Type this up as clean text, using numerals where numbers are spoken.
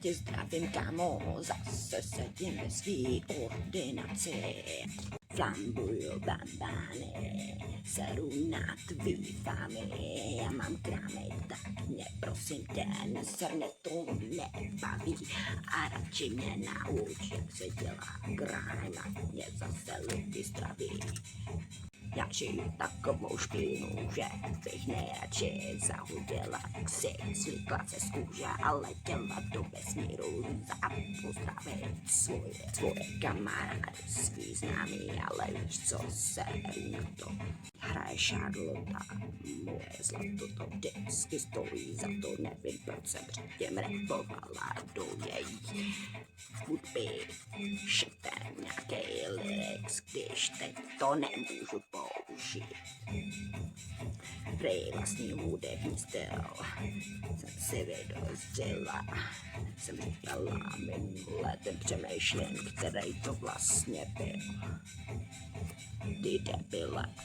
tě zdravím, kámo, zase sedím ve svý ordinaci. Flambuju bambány, seru na tvý famy. Já mám krámy, tak mě prosím tě, neser mě to nebaví. A radši mě nauč, jak se dělá crime, a mě zase lidi zdraví. Já žiju takovou špínu, že bych nejradši zahodila ksy, slíkla se z kůže a letěla do vesmíru a pozdravit svoje kamarády, svý známý, ale víš co, seru na to. Hraje Charlotta, moje zlato to vždycky stojí za to, nevím proč jsem předtím rapovala do jejich hudby. Šeptem nějaký lyrics, když teď to nemůžu použít. Prý vlastní hudební styl jsem si vydozřila. Jsem říkala minule, ten přemýšlím, který to vlastně byl. Ty debile,